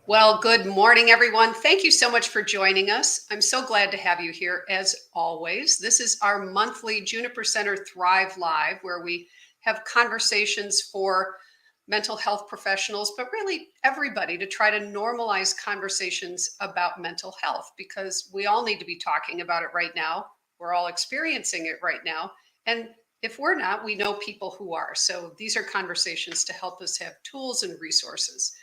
Well, good morning, everyone. Thank you so much for joining us. I'm so glad to have you here as always. This is our monthly Juniper Center Thrive Live, where we have conversations for mental health professionals, but really everybody to try to normalize conversations about mental health because we all need to be talking about it right now. We're all experiencing it right now. And if we're not, we know people who are. So these are conversations to help us have tools and resources.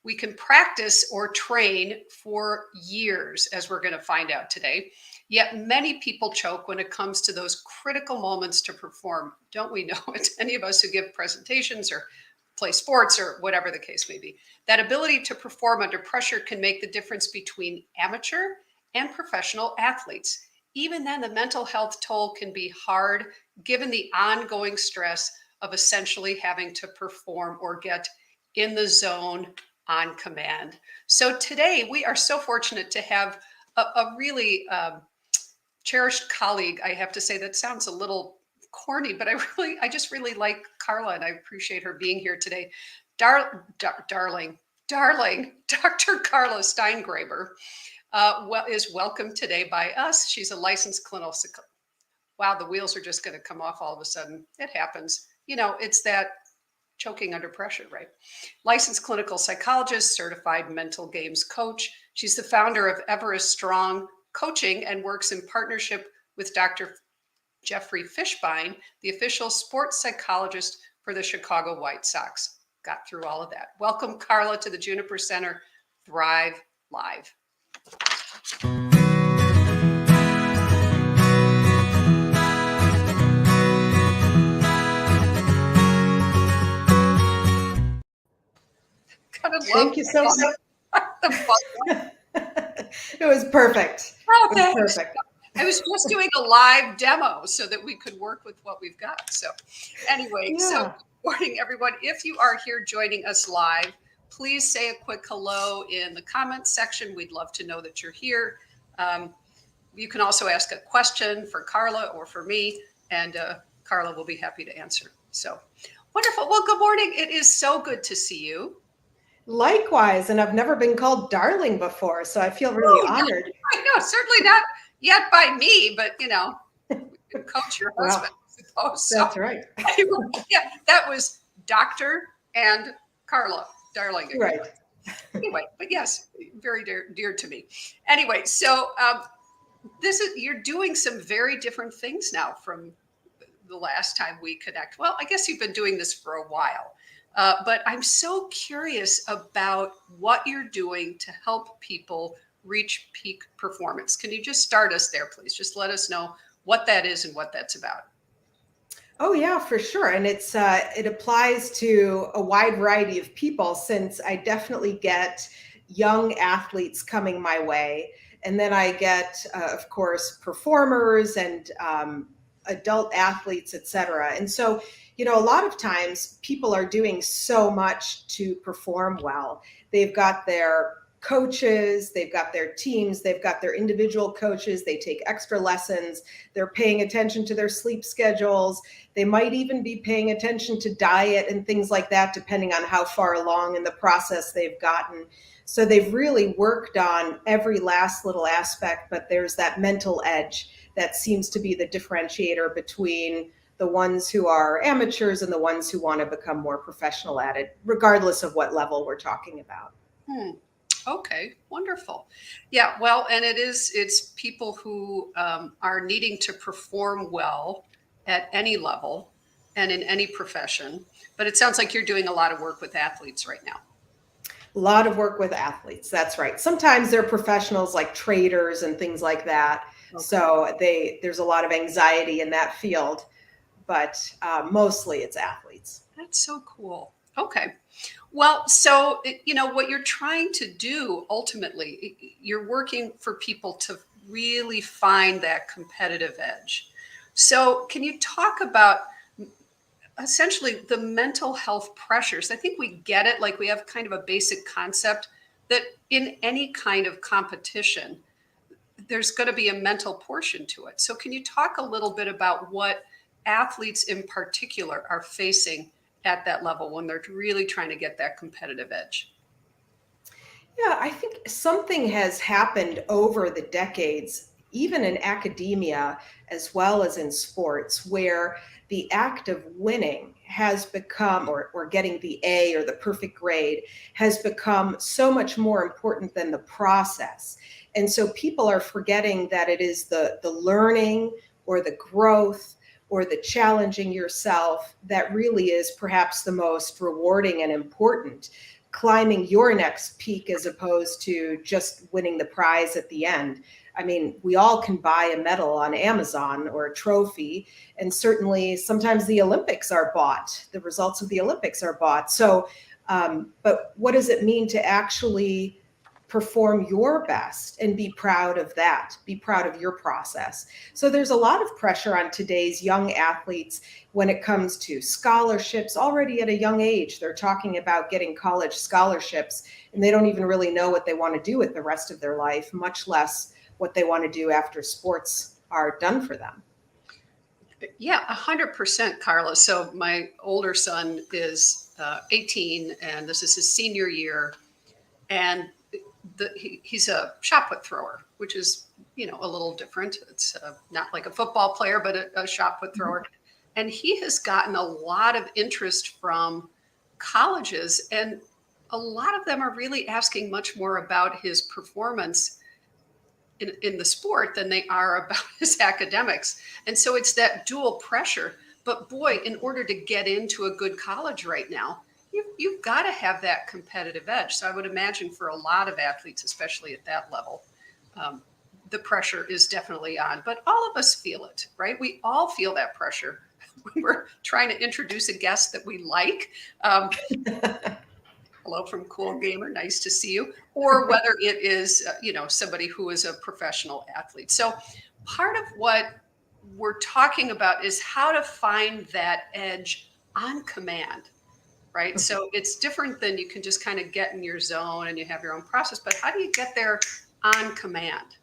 We can practice or train for years, as we're going to find out today. Yet many people choke when it comes to those critical moments to perform. Don't we know it? Any of us who give presentations or play sports or whatever the case may be. That ability to perform under pressure can make the difference between amateur and professional athletes. Even then, the mental health toll can be hard given the ongoing stress of essentially having to perform or get in the zone on command. So today we are so fortunate to have a really cherished colleague. I have to say that sounds a little corny, but I just really like Karla, and I appreciate her being here today. Darling, Dr. Karla Steingraber is welcome today by us. She's a licensed clinical. Wow, the wheels are just going to come off all of a sudden. It happens. It's that choking under pressure, right? Licensed clinical psychologist, certified mental games coach. She's the founder of Everest Strong Coaching and works in partnership with Dr. Jeffrey Fishbein, the official sports psychologist for the Chicago White Sox. Got through all of that. Welcome, Karla, to the Juniper Center Thrive Live. Thank you so much. It was perfect. Oh, thanks. Perfect. I was just doing a live demo so that we could work with what we've got. So anyway, So good morning, everyone. If you are here joining us live, please say a quick hello in the comments section. We'd love to know that you're here. You can also ask a question for Karla or for me, and Karla will be happy to answer. So wonderful. Well, good morning. It is so good to see you. Likewise, and I've never been called darling before, so I feel really honored. I know, certainly not yet by me, but you can coach your husband, I suppose. That's right. Yeah, that was Dr. and Karla, darling. Right. Anyway, but yes, very dear to me. Anyway, so you're doing some very different things now from the last time we connect. Well, I guess you've been doing this for a while. But I'm so curious about what you're doing to help people reach peak performance. Can you just start us there, please? Just let us know what that is and what that's about. Oh, yeah, for sure. And it applies to a wide variety of people, since I definitely get young athletes coming my way. And then I get, of course, performers and adult athletes, et cetera. And so a lot of times people are doing so much to perform well. They've got their coaches, they've got their teams, they've got their individual coaches, they take extra lessons, they're paying attention to their sleep schedules, they might even be paying attention to diet and things like that, depending on how far along in the process they've gotten. So they've really worked on every last little aspect, but there's that mental edge that seems to be the differentiator between the ones who are amateurs and the ones who want to become more professional at it, regardless of what level we're talking about. Okay, wonderful. Yeah, well, and it's people who are needing to perform well at any level and in any profession. But it sounds like you're doing a lot of work with athletes right now. A lot of work with athletes. That's right. Sometimes they're professionals like traders and things like that. Okay. So there's a lot of anxiety in that field, but mostly it's athletes. That's so cool. Okay. Well, so, what you're trying to do ultimately, you're working for people to really find that competitive edge. So can you talk about essentially the mental health pressures? I think we get it. Like, we have kind of a basic concept that in any kind of competition, there's going to be a mental portion to it. So can you talk a little bit about what athletes in particular are facing at that level when they're really trying to get that competitive edge? Yeah, I think something has happened over the decades, even in academia as well as in sports, where the act of winning has become, or getting the A or the perfect grade, has become so much more important than the process. And so people are forgetting that it is the learning or the growth or the challenging yourself that really is perhaps the most rewarding and important, climbing your next peak as opposed to just winning the prize at the end. I mean, we all can buy a medal on Amazon or a trophy, and certainly sometimes the Olympics are bought. The results of the Olympics are bought. So, but what does it mean to actually perform your best and be proud of that, be proud of your process? So there's a lot of pressure on today's young athletes when it comes to scholarships. Already at a young age, they're talking about getting college scholarships, and they don't even really know what they want to do with the rest of their life, much less what they want to do after sports are done for them. Yeah, 100%, Carla. So my older son is 18, and this is his senior year, and he's a shot put thrower, which is, a little different. It's not like a football player, but a shot put thrower. And he has gotten a lot of interest from colleges, and a lot of them are really asking much more about his performance in the sport than they are about his academics. And so it's that dual pressure. But boy, in order to get into a good college right now, you've got to have that competitive edge. So I would imagine for a lot of athletes, especially at that level, the pressure is definitely on. But all of us feel it, right? We all feel that pressure when we're trying to introduce a guest that we like. Hello from Cool Gamer, nice to see you. Or whether it is, somebody who is a professional athlete. So part of what we're talking about is how to find that edge on command, right? So it's different than you can just kind of get in your zone and you have your own process, but how do you get there on command?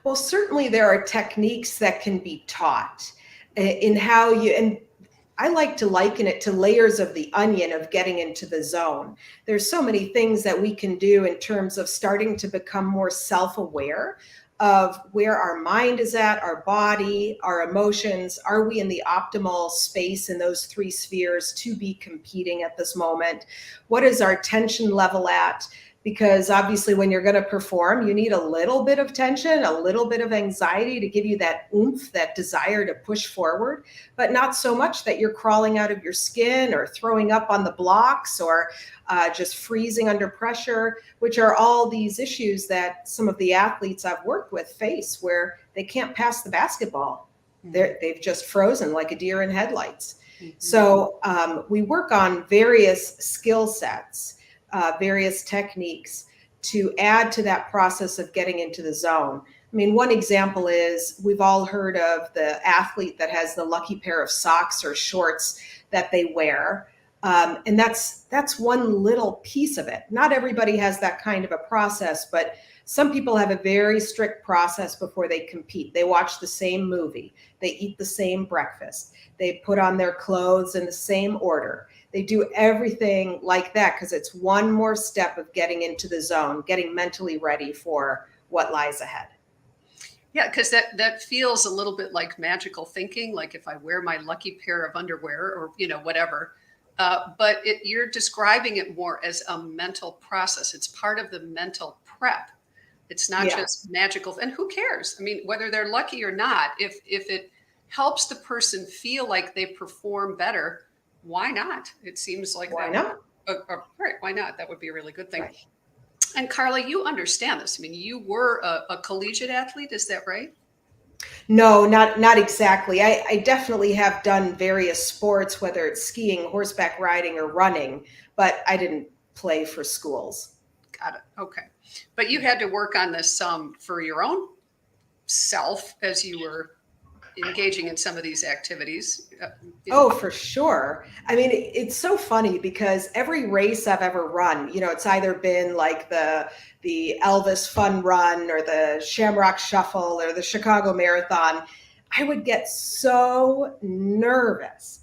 Well, certainly there are techniques that can be taught in how you, and I like to liken it to layers of the onion of getting into the zone. There's so many things that we can do in terms of starting to become more self-aware of where our mind is at, our body, our emotions. Are we in the optimal space in those three spheres to be competing at this moment? What is our tension level at? Because obviously when you're going to perform, you need a little bit of tension, a little bit of anxiety to give you that oomph, that desire to push forward, but not so much that you're crawling out of your skin or throwing up on the blocks or just freezing under pressure, which are all these issues that some of the athletes I've worked with face, where they can't pass the basketball. They've just frozen like a deer in headlights. So we work on various skill sets, various techniques to add to that process of getting into the zone. I mean, one example is we've all heard of the athlete that has the lucky pair of socks or shorts that they wear. And that's one little piece of it. Not everybody has that kind of a process, but some people have a very strict process before they compete. They watch the same movie. They eat the same breakfast. They put on their clothes in the same order. They do everything like that because it's one more step of getting into the zone, getting mentally ready for what lies ahead. Yeah, because that feels a little bit like magical thinking, like if I wear my lucky pair of underwear or whatever. But you're describing it more as a mental process. It's part of the mental prep. It's not Yeah. just magical. And who cares? I mean, whether they're lucky or not, if it helps the person feel like they perform better, why not? It seems like Why that. not? Right? Why not? That would be a really good thing. Right. And Carla, you understand this. I mean, you were a collegiate athlete, is that right? No, not exactly. I definitely have done various sports, whether it's skiing, horseback riding, or running, but I didn't play for schools. Got it. Okay. But you had to work on this for your own self as you were engaging in some of these activities. Oh, for sure. I mean, it's so funny because every race I've ever run, it's either been like the Elvis Fun Run or the Shamrock Shuffle or the Chicago Marathon. I would get so nervous,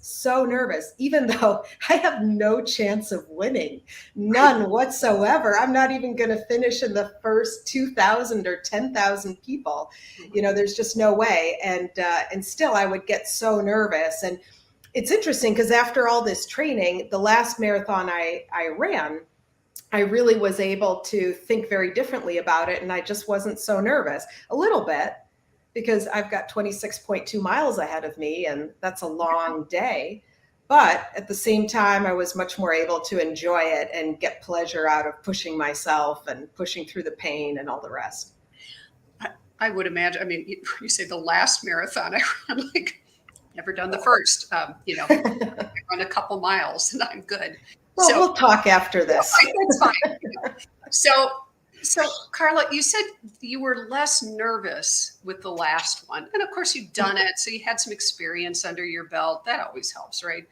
even though I have no chance of winning, none whatsoever. I'm not even going to finish in the first 2,000 or 10,000 people. There's just no way. And still I would get so nervous. And it's interesting because after all this training, the last marathon I ran, I really was able to think very differently about it. And I just wasn't so nervous, a little bit, because I've got 26.2 miles ahead of me, and that's a long day. But at the same time, I was much more able to enjoy it and get pleasure out of pushing myself and pushing through the pain and all the rest. I would imagine, I mean, you say the last marathon I ran, like, never done the first, I run a couple miles and I'm good. Well, So we'll talk after this. that's fine. So Karla, you said you were less nervous with the last one. And of course you've done it. So you had some experience under your belt. That always helps, right?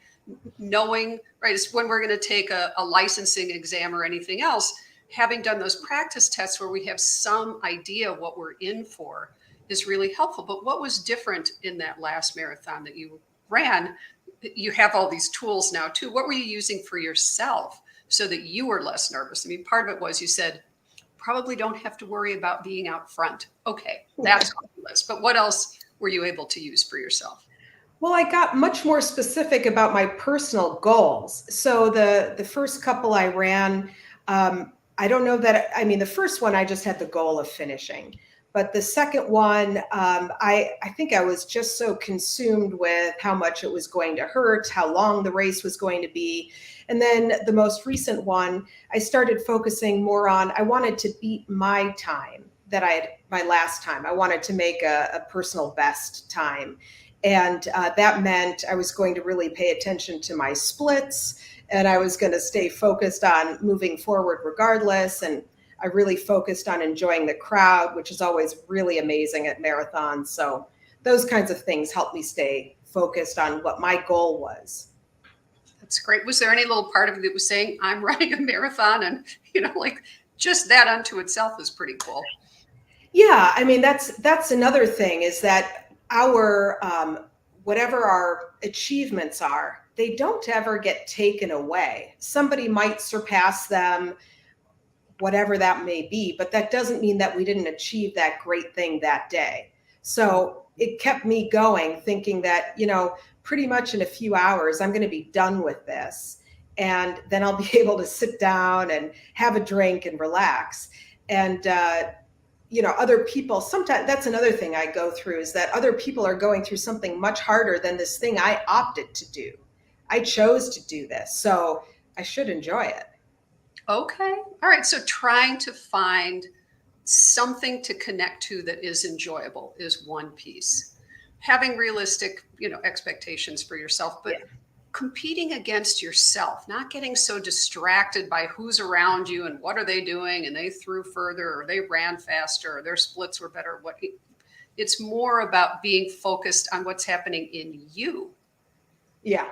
Knowing, right, is when we're going to take a licensing exam or anything else, having done those practice tests where we have some idea what we're in for is really helpful. But what was different in that last marathon that you ran? You have all these tools now too. What were you using for yourself so that you were less nervous? I mean, part of it was you said, probably don't have to worry about being out front. Okay, that's on the list. But what else were you able to use for yourself? Well, I got much more specific about my personal goals. So the first couple I ran, I don't know that, I mean, the first one, I just had the goal of finishing. But the second one, I think I was just so consumed with how much it was going to hurt, how long the race was going to be. And then the most recent one, I started focusing more on, I wanted to beat my time that I had, my last time. I wanted to make a personal best time. And that meant I was going to really pay attention to my splits, and I was going to stay focused on moving forward regardless. And I really focused on enjoying the crowd, which is always really amazing at marathons. So those kinds of things helped me stay focused on what my goal was. That's great. Was there any little part of it that was saying, I'm running a marathon? And, like just that unto itself is pretty cool. Yeah. I mean, that's another thing, is that our, whatever our achievements are, they don't ever get taken away. Somebody might surpass them, whatever that may be, but that doesn't mean that we didn't achieve that great thing that day. So it kept me going, thinking that, pretty much in a few hours, I'm going to be done with this. And then I'll be able to sit down and have a drink and relax. And, other people, sometimes that's another thing I go through, is that other people are going through something much harder than this thing I opted to do. I chose to do this, so I should enjoy it. Okay. All right. So trying to find something to connect to that is enjoyable is one piece. Having realistic, expectations for yourself, but competing against yourself, not getting so distracted by who's around you and what are they doing, and they threw further or they ran faster or their splits were better. It's more about being focused on what's happening in you. Yeah.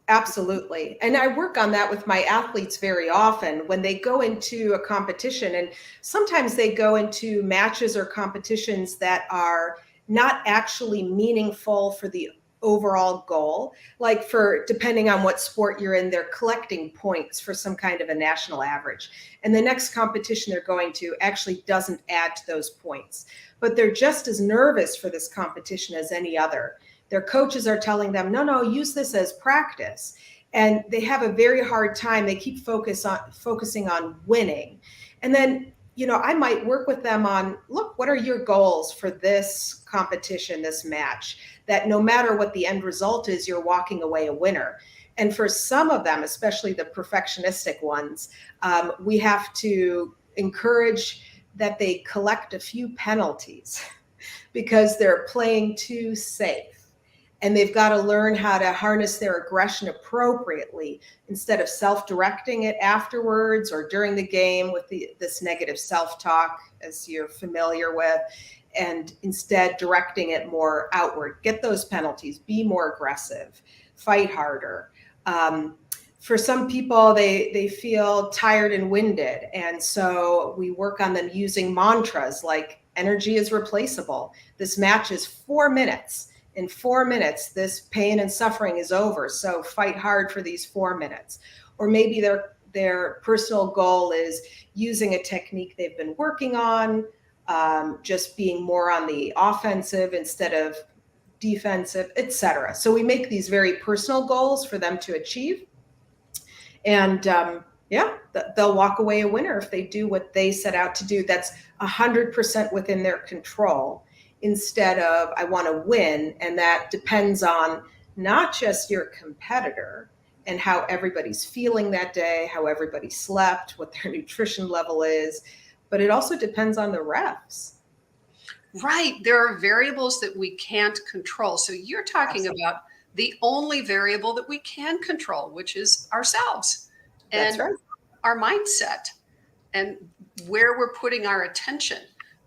Absolutely. And I work on that with my athletes very often when they go into a competition. And sometimes they go into matches or competitions that are not actually meaningful for the overall goal. Like depending on what sport you're in, they're collecting points for some kind of a national average. And the next competition they're going to actually doesn't add to those points. But they're just as nervous for this competition as any other. Their coaches are telling them, no, use this as practice. And they have a very hard time. They keep focusing on winning. And then, I might work with them on, look, what are your goals for this competition, this match, that no matter what the end result is, you're walking away a winner. And for some of them, especially the perfectionistic ones, we have to encourage that they collect a few penalties because they're playing too safe. And they've got to learn how to harness their aggression appropriately instead of self-directing it afterwards or during the game with this negative self-talk, as you're familiar with, and instead directing it more outward. Get those penalties, be more aggressive, fight harder. For some people, they feel tired and winded. And so we work on them using mantras like, Energy is replaceable. This match is 4 minutes. In 4 minutes, this pain and suffering is over. So fight hard for these 4 minutes. Or maybe their personal goal is using a technique they've been working on, just being more on the offensive instead of defensive, etc. So we make these very personal goals for them to achieve. And they'll walk away a winner if they do what they set out to do. That's 100% within their control, instead of I want to win. And that depends on not just your competitor and how everybody's feeling that day, how everybody slept, what their nutrition level is, but it also depends on the refs. Right. There are variables that we can't control. So you're talking about the only variable that we can control, which is ourselves and our mindset and where we're putting our attention.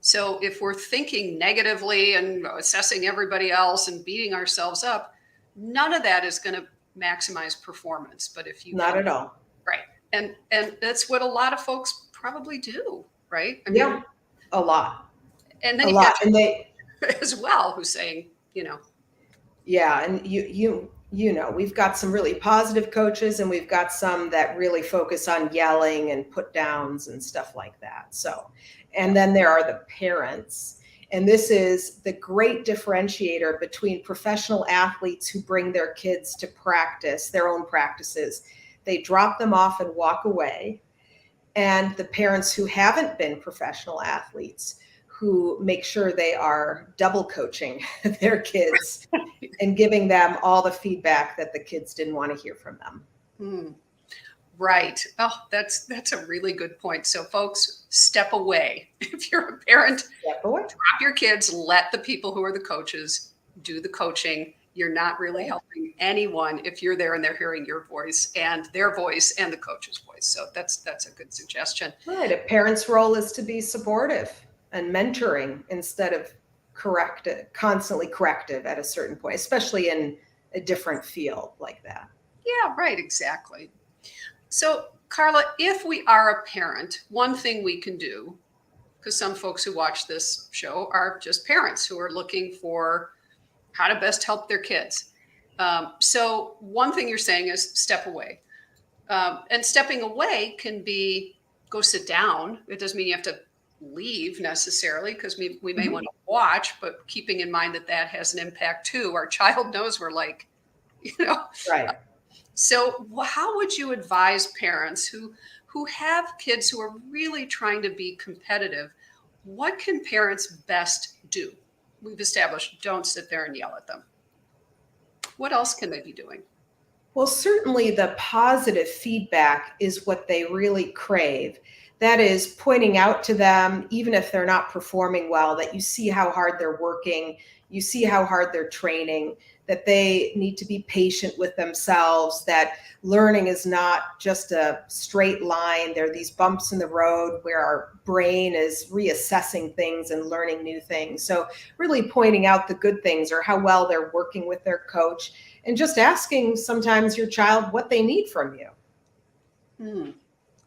So if we're thinking negatively and assessing everybody else and beating ourselves up, none of that is going to maximize performance. But if you not at all. Right. And that's what a lot of folks probably do, right? I mean, yeah, a lot. And then a lot. And they as well, who's saying, yeah, and we've got some really positive coaches, and we've got some that really focus on yelling and put downs and stuff like that. So, and then there are the parents. And this is the great differentiator between professional athletes who bring their kids to practice, their own practices. They drop them off and walk away. And the parents who haven't been professional athletes, who make sure they are double coaching their kids and giving them all the feedback that the kids didn't want to hear from them. Right. Oh, that's a really good point. So folks, step away. If you're a parent, step away. Drop your kids, let the people who are the coaches do the coaching. You're not really helping anyone if you're there and they're hearing your voice and their voice and the coach's voice. So that's a good suggestion. Right. A parent's role is to be supportive and mentoring instead of constantly corrective at a certain point, especially in a different field like that. Yeah, right. Exactly. So, Karla, if we are a parent, one thing we can do, because some folks who watch this show are just parents who are looking for how to best help their kids. So one thing you're saying is step away. And stepping away can be go sit down. It doesn't mean you have to leave necessarily, because we may want to watch, but keeping in mind that has an impact too. Our child knows we're like, Right. So how would you advise parents who have kids who are really trying to be competitive? What can parents best do? We've established don't sit there and yell at them. What else can they be doing? Well, certainly the positive feedback is what they really crave. That is pointing out to them, even if they're not performing well, that you see how hard they're working, you see how hard they're training, that they need to be patient with themselves, that learning is not just a straight line. There are these bumps in the road where our brain is reassessing things and learning new things. So really pointing out the good things or how well they're working with their coach, and just asking sometimes your child what they need from you.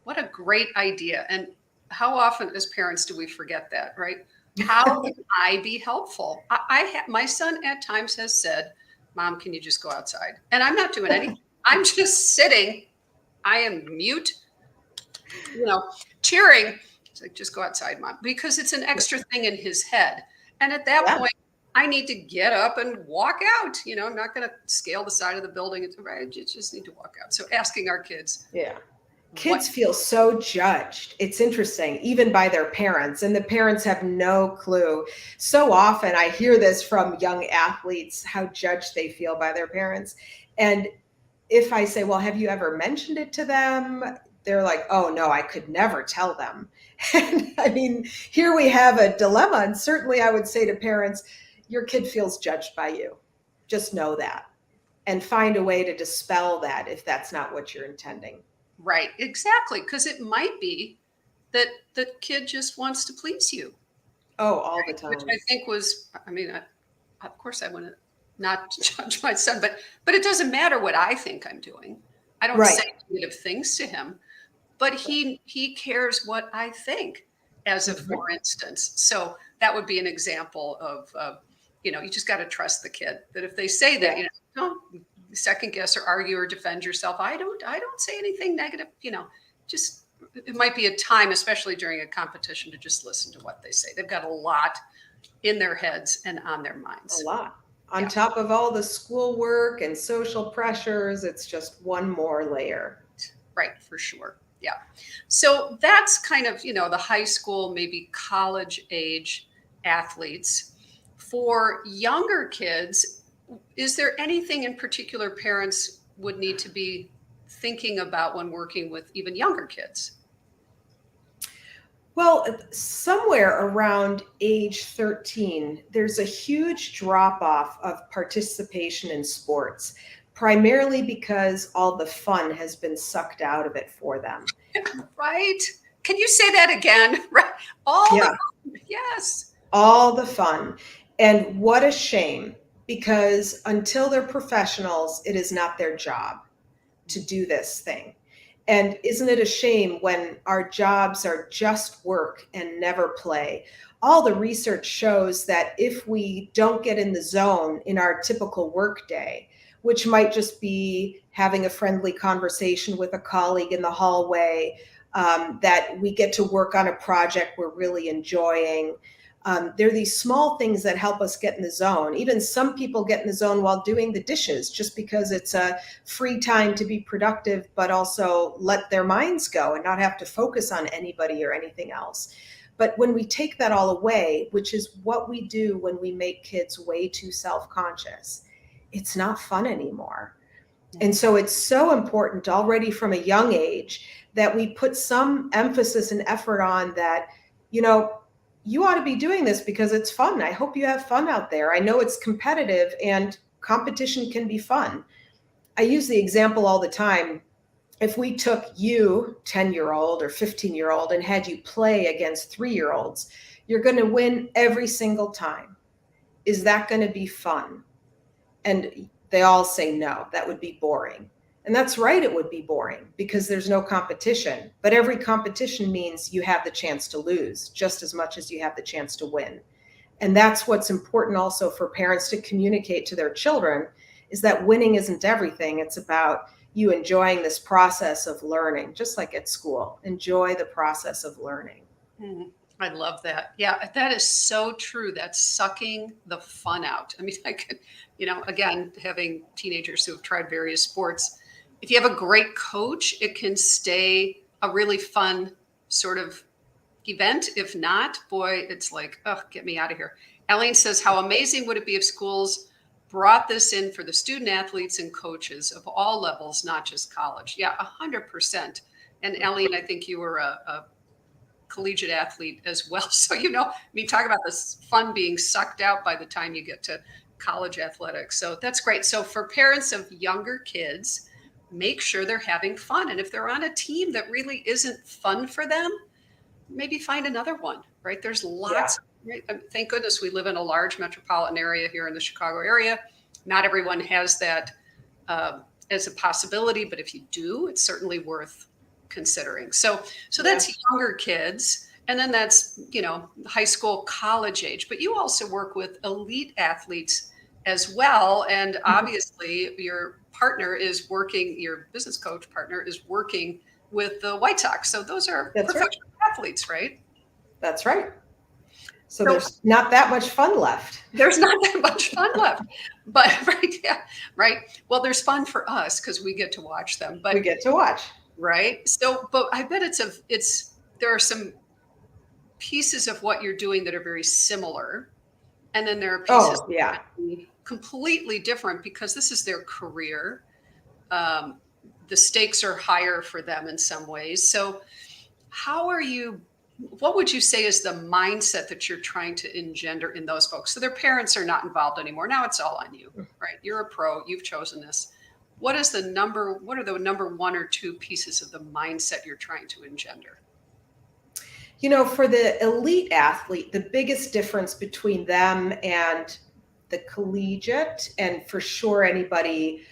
What a great idea. And how often as parents do we forget that, right? How can I be helpful? My son at times has said, Mom, can you just go outside? And I'm not doing anything. I'm just sitting. I am mute, cheering. It's like, just go outside, Mom, because it's an extra thing in his head. And at that point, I need to get up and walk out. I'm not going to scale the side of the building. I just need to walk out. So asking our kids. Yeah. Kids feel so judged. It's interesting, even by their parents, and the parents have no clue. So often I hear this from young athletes, how judged they feel by their parents. And if I say, well, have you ever mentioned it to them? They're like, oh no, I could never tell them. And I mean, here we have a dilemma. And certainly I would say to parents, your kid feels judged by you. Just know that, and find a way to dispel that if that's not what you're intending. Right, exactly. Because it might be that the kid just wants to please you. Oh, all the time. Which I think was, of course I want to not judge my son, but it doesn't matter what I think I'm doing. I don't say negative things to him, but he cares what I think. as a Mhm. for instance. So that would be an example of, you just got to trust the kid that if they say that, Yeah. don't second guess or argue or defend yourself. I don't say anything negative, just it might be a time, especially during a competition, to just listen to what they say. They've got a lot in their heads and on their A minds. lot. On Yeah, top of all the schoolwork and social pressures, it's just one more layer. right, for sure. Yeah. So that's kind of, the high school, maybe college age athletes. For younger kids, is there anything in particular parents would need to be thinking about when working with even younger kids? Well, somewhere around age 13, there's a huge drop off of participation in sports, primarily because all the fun has been sucked out of it for them. Right? Can you say that again? Right. All the Yeah, fun. Yes. all the fun. And what a shame, because until they're professionals, it is not their job to do this thing. And isn't it a shame when our jobs are just work and never play? All the research shows that if we don't get in the zone in our typical work day, which might just be having a friendly conversation with a colleague in the hallway, that we get to work on a project we're really enjoying. There are these small things that help us get in the zone. Even some people get in the zone while doing the dishes just because it's a free time to be productive, but also let their minds go and not have to focus on anybody or anything else. But when we take that all away, which is what we do when we make kids way too self conscious, it's not fun anymore. And so it's so important already from a young age that we put some emphasis and effort on that, you know, you ought to be doing this because it's fun. I hope you have fun out there. I know it's competitive and competition can be fun. I use the example all the time. If we took you, 10-year-old or 15-year-old, and had you play against 3-year-olds, you're going to win every single time. Is that going to be fun? And they all say no, that would be boring. And that's right, it would be boring because there's no competition. But every competition means you have the chance to lose just as much as you have the chance to win. And that's what's important also for parents to communicate to their children is that winning isn't everything. It's about you enjoying this process of learning, just like at school. Enjoy the process of learning. Mhm. I love that. Yeah, that is so true. That's sucking the fun out. I mean, I could, again, having teenagers who have tried various sports, if you have a great coach, it can stay a really fun sort of event. If not, boy, it's like, oh, get me out of here. Eileen says, how amazing would it be if schools brought this in for the student athletes and coaches of all levels, not just college? Yeah, 100%. And Eileen, I think you were a collegiate athlete as well. So, talk about this fun being sucked out by the time you get to college athletics. So that's great. So for parents of younger kids, make sure they're having fun. And if they're on a team that really isn't fun for them, maybe find another one, right? There's Yeah. lots, right? Thank goodness we live in a large metropolitan area here in the Chicago area. Not everyone has that as a possibility, but if you do, it's certainly worth considering. So Yeah. that's younger kids. And then that's, high school, college age. But you also work with elite athletes as well. And obviously, your partner is working, your business coach partner is working with the White Sox. So those are That's right. professional athletes, right? That's right. So So there's not that much fun left. there's not that much fun left. But right, yeah, right. Well, there's fun for us because we get to watch them. We But get to watch. right. So, but I bet there are some pieces of what you're doing that are very similar. And then there are pieces Oh, yeah. that are completely different because this is their career. Um, the stakes are higher for them in some ways. So, what would you say is the mindset that you're trying to engender in those folks? So their parents are not involved anymore. Now it's all on you, right? You're a pro, you've chosen this. What are the number one or two pieces of the mindset you're trying to engender? For the elite athlete, the biggest difference between them and the collegiate, and for sure anybody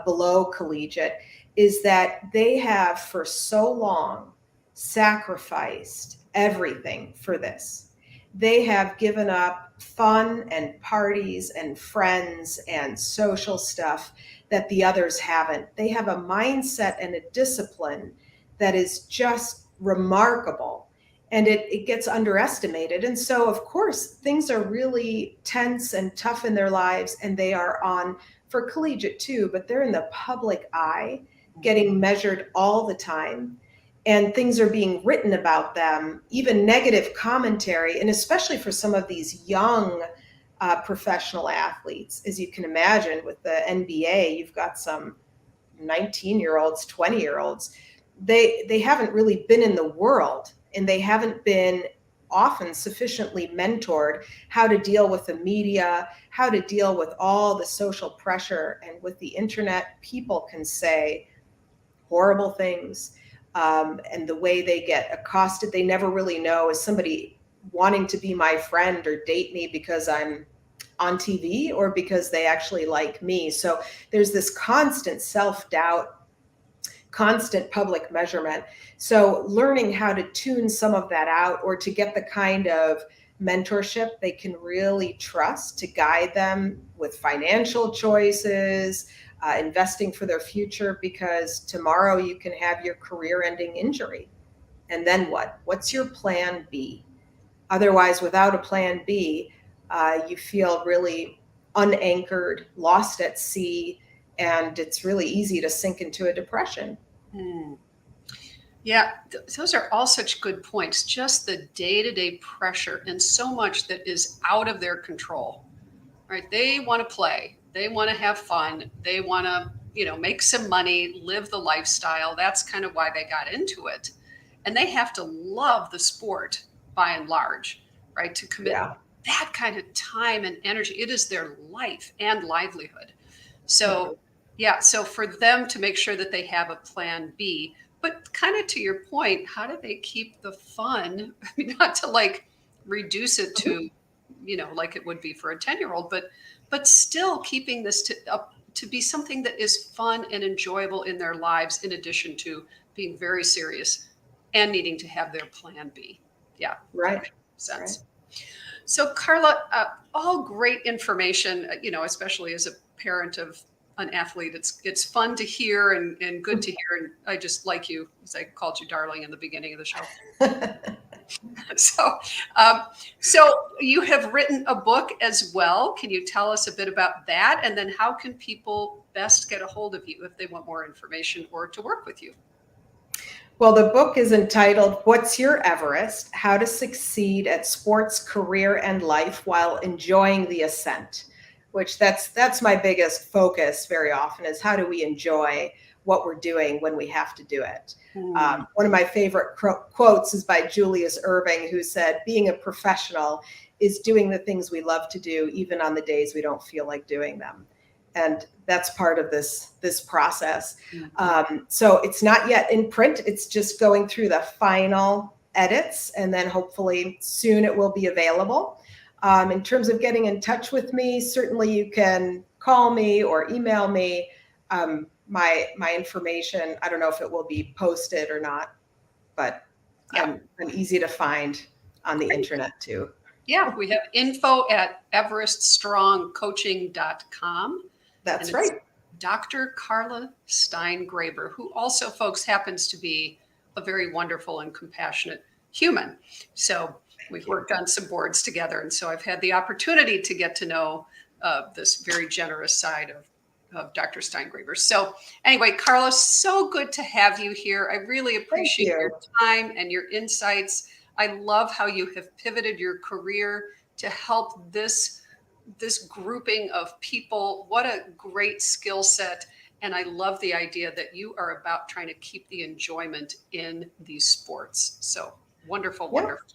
below collegiate, is that they have for so long sacrificed everything for this. They have given up fun and parties and friends and social stuff that the others haven't. They have a mindset and a discipline that is just remarkable, and it gets underestimated. And so, of course, things are really tense and tough in their lives, and they are on for collegiate too, but they're in the public eye, getting measured all the time. And things are being written about them, even negative commentary, and especially for some of these young professional athletes. As you can imagine, with the NBA, you've got some 19-year-olds, 20-year-olds. They haven't really been in the world, and they haven't been often sufficiently mentored how to deal with the media, how to deal with all the social pressure. And with the internet, people can say horrible things. And the way they get accosted, they never really know, is somebody wanting to be my friend or date me because I'm on TV or because they actually like me. So there's this constant self-doubt, constant public measurement. So learning how to tune some of that out, or to get the kind of mentorship they can really trust to guide them with financial choices, investing for their future, because tomorrow you can have your career-ending injury. And then what? What's your plan B? Otherwise, without a plan B, you feel really unanchored, lost at sea, and it's really easy to sink into a depression. Yeah, those are all such good points. Just the day-to-day pressure and so much that is out of their control, right? They want to play, they want to have fun, they want to, make some money, live the lifestyle. That's kind of why they got into it. And they have to love the sport by and large, right? To commit Yeah. that kind of time and energy. It is their life and livelihood. So, yeah, so for them to make sure that they have a plan B, but kind of to your point, how do they keep the fun? I mean, not to like reduce it to, like it would be for a 10-year-old, but still keeping this to be something that is fun and enjoyable in their lives, in addition to being very serious and needing to have their plan B. Yeah, that Right. makes sense. Right. So, Karla, all great information, especially as a parent of an athlete. It's fun to hear and good to hear. And I just like you, as I called you darling in the beginning of the show. So, um, so you have written a book as well. Can you tell us a bit about that? And then how can people best get a hold of you if they want more information or to work with you? Well, the book is entitled What's Your Everest? How to Succeed at Sports, Career, and Life While Enjoying the Ascent, which that's my biggest focus very often, is how do we enjoy what we're doing when we have to do it. One of my favorite quotes is by Julius Erving, who said, being a professional is doing the things we love to do, even on the days we don't feel like doing them. And that's part of this process. So it's not yet in print. It's just going through the final edits, and then hopefully soon it will be available. In terms of getting in touch with me, certainly you can call me or email me. My information, I don't know if it will be posted or not, but I'm easy to find on the internet too. Yeah, we have info at evereststrongcoaching.com. That's right. Dr. Karla Steingraber, who also, folks, happens to be a very wonderful and compassionate human. So we've worked on some boards together. And so I've had the opportunity to get to know this very generous side of Dr. Steingraber. So anyway, Karla, so good to have you here. I really appreciate your time and your insights. I love how you have pivoted your career to help this grouping of people. What a great skill set. And I love the idea that you are about trying to keep the enjoyment in these sports. So wonderful, wonderful.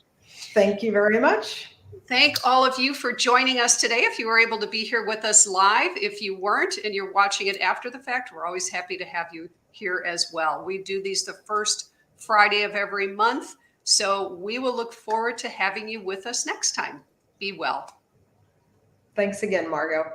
Thank you very much. Thank all of you for joining us today. If you were able to be here with us live, if you weren't and you're watching it after the fact, we're always happy to have you here as well. We do these the first Friday of every month. So we will look forward to having you with us next time. Be well. Thanks again, Margot.